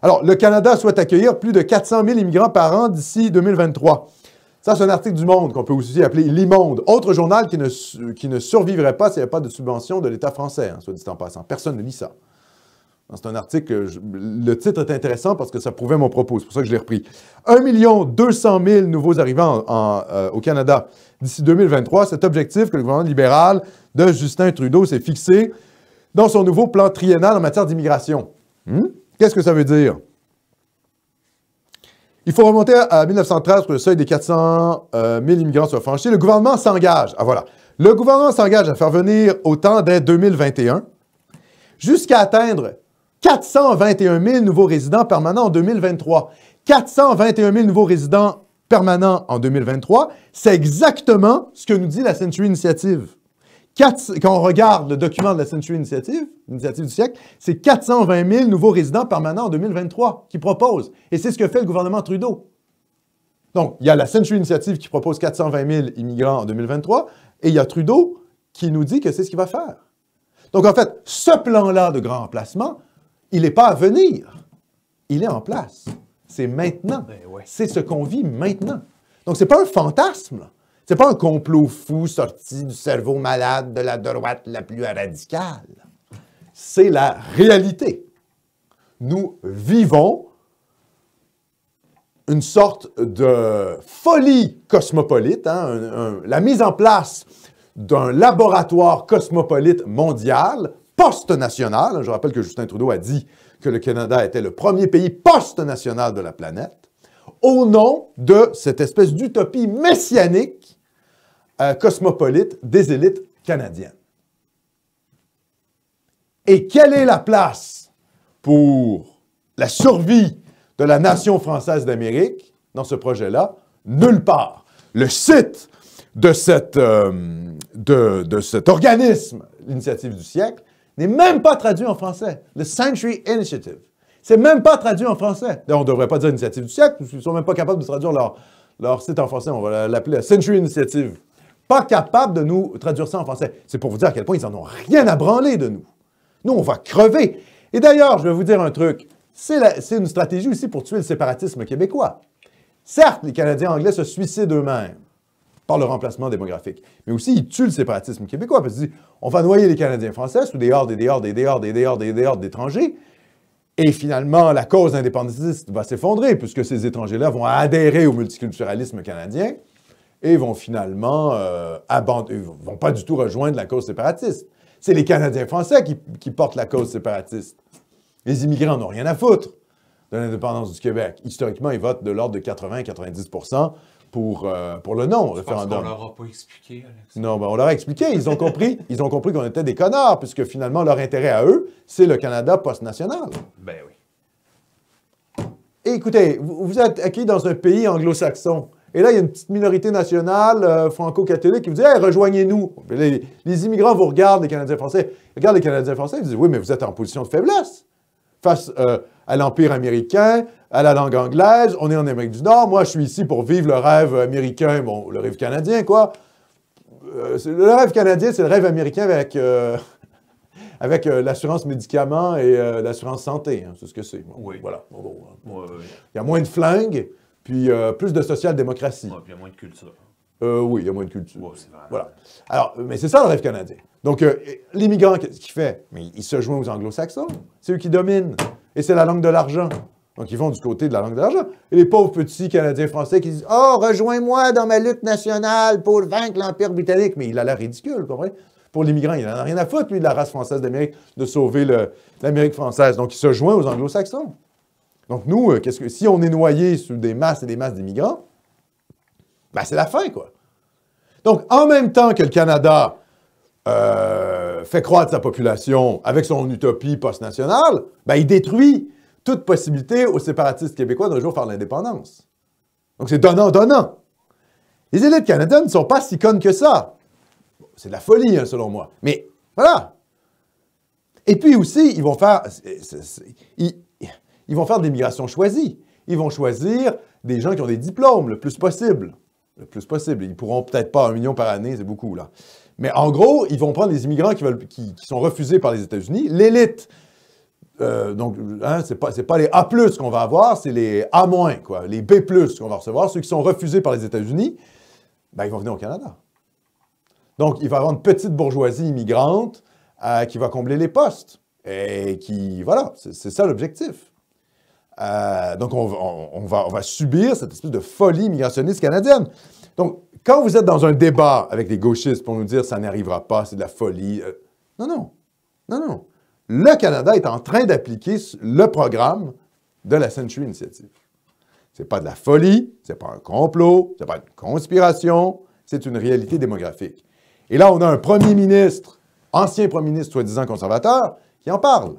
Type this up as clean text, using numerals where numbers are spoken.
Alors, le Canada souhaite accueillir plus de 400 000 immigrants par an d'ici 2023. Ça, c'est un article du Monde qu'on peut aussi appeler l'I-Monde. Autre journal qui ne survivrait pas s'il n'y avait pas de subvention de l'État français, hein, soit dit en passant. Personne ne lit ça. C'est un article, le titre est intéressant parce que ça prouvait mon propos, c'est pour ça que je l'ai repris. 1 200 000 nouveaux arrivants au Canada d'ici 2023. Cet objectif que le gouvernement libéral de Justin Trudeau s'est fixé dans son nouveau plan triennal en matière d'immigration. Qu'est-ce que ça veut dire? Il faut remonter à 1913 pour que le seuil des 400 000 immigrants soit franchi. Le gouvernement s'engage, voilà. Le gouvernement s'engage à faire venir autant dès 2021 jusqu'à atteindre 421 000 nouveaux résidents permanents en 2023. 421 000 nouveaux résidents permanents en 2023, c'est exactement ce que nous dit la Century Initiative. Quand on regarde le document de la Century Initiative, l'initiative du siècle, c'est 420 000 nouveaux résidents permanents en 2023 qui proposent. Et c'est ce que fait le gouvernement Trudeau. Donc, il y a la Century Initiative qui propose 420 000 immigrants en 2023, et il y a Trudeau qui nous dit que c'est ce qu'il va faire. Donc, en fait, ce plan-là de grand remplacement, il n'est pas à venir. Il est en place. C'est maintenant. Ben ouais. C'est ce qu'on vit maintenant. Donc, ce n'est pas un fantasme, là. C'est pas un complot fou sorti du cerveau malade de la droite la plus radicale. C'est la réalité. Nous vivons une sorte de folie cosmopolite, hein, la mise en place d'un laboratoire cosmopolite mondial, post-national. Je rappelle que Justin Trudeau a dit que le Canada était le premier pays post-national de la planète, au nom de cette espèce d'utopie messianique cosmopolite des élites canadiennes. Et quelle est la place pour la survie de la nation française d'Amérique dans ce projet-là? Nulle part. Le site de cet organisme, l'initiative du siècle, n'est même pas traduit en français. Le Century Initiative. C'est même pas traduit en français. On ne devrait pas dire initiative du siècle, parce qu'ils ne sont même pas capables de traduire leur site en français. On va l'appeler la Century Initiative. Pas capable de nous traduire ça en français. C'est pour vous dire à quel point ils n'en ont rien à branler de nous. Nous, on va crever. Et d'ailleurs, je vais vous dire un truc. C'est une stratégie aussi pour tuer le séparatisme québécois. Certes, les Canadiens anglais se suicident eux-mêmes par le remplacement démographique. Mais aussi, ils tuent le séparatisme québécois parce qu'ils disent on va noyer les Canadiens français sous des hordes et des hordes et des hordes et des hordes et des hordes d'étrangers. Et finalement, la cause indépendantiste va s'effondrer puisque ces étrangers-là vont adhérer au multiculturalisme canadien et vont finalement vont pas du tout rejoindre la cause séparatiste. C'est les Canadiens français qui portent la cause séparatiste. Les immigrants n'ont rien à foutre de l'indépendance du Québec. Historiquement, ils votent de l'ordre de 80-90 % pour le non, le référendum. On leur a pas expliqué, Alex. Non, ben on leur a expliqué. Ils ont compris qu'on était des connards, puisque finalement, leur intérêt à eux, c'est le Canada post-national. Ben oui. Et écoutez, vous êtes accueillis dans un pays anglo-saxon. Et là, il y a une petite minorité nationale franco-catholique qui vous dit « Hey, rejoignez-nous ». Les immigrants vous regardent, les Canadiens français. Ils regardent les Canadiens français, ils vous disent « Oui, mais vous êtes en position de faiblesse face à l'Empire américain, à la langue anglaise. On est en Amérique du Nord. Moi, je suis ici pour vivre le rêve américain, bon, le rêve canadien, quoi. Le rêve canadien, c'est le rêve américain avec l'assurance médicaments et l'assurance santé. Hein, c'est ce que c'est. Bon, oui. Voilà. Il y a Oui. moins de flingues. Puis plus de social-démocratie. Ouais, puis il y a moins de culture. Oui, il y a moins de culture. Ouais, c'est vrai. Voilà. Alors, mais c'est ça le rêve canadien. Donc, l'immigrant, qu'est-ce qu'il fait? Mais il se joint aux anglo-saxons. C'est eux qui dominent. Et c'est la langue de l'argent. Donc, ils vont du côté de la langue de l'argent. Et les pauvres petits Canadiens français qui disent « Oh, rejoins-moi dans ma lutte nationale pour vaincre l'Empire britannique. » Mais il a l'air ridicule, vous comprenez? Pour l'immigrant, il n'en a rien à foutre, lui, de la race française d'Amérique, de sauver l'Amérique française. Donc, il se joint aux anglo-saxons. Donc, nous, si on est noyé sous des masses et des masses d'immigrants, ben, c'est la fin, quoi. Donc, en même temps que le Canada fait croître sa population avec son utopie post-nationale, ben, il détruit toute possibilité aux séparatistes québécois d'un jour faire l'indépendance. Donc, c'est donnant-donnant. Les élites canadiennes ne sont pas si connes que ça. C'est de la folie, hein, selon moi. Mais, voilà. Et puis aussi, ils vont faire... Ils vont faire de l'immigration choisie. Ils vont choisir des gens qui ont des diplômes le plus possible. Le plus possible. Ils pourront peut-être pas 1 million par année, c'est beaucoup, là. Mais en gros, ils vont prendre les immigrants qui sont refusés par les États-Unis. L'élite Donc, hein, c'est pas les A+, qu'on va avoir, c'est les A-, quoi, les B+, qu'on va recevoir. Ceux qui sont refusés par les États-Unis, ben, ils vont venir au Canada. Donc, il va y avoir une petite bourgeoisie immigrante qui va combler les postes. Et qui, voilà, c'est ça l'objectif. Donc, on va subir cette espèce de folie migrationniste canadienne. Donc, quand vous êtes dans un débat avec des gauchistes pour nous dire « ça n'arrivera pas, c'est de la folie », non. Le Canada est en train d'appliquer le programme de la Century Initiative. C'est pas de la folie, c'est pas un complot, c'est pas une conspiration, c'est une réalité démographique. Et là, on a un premier ministre, ancien premier ministre soi-disant conservateur, qui en parle.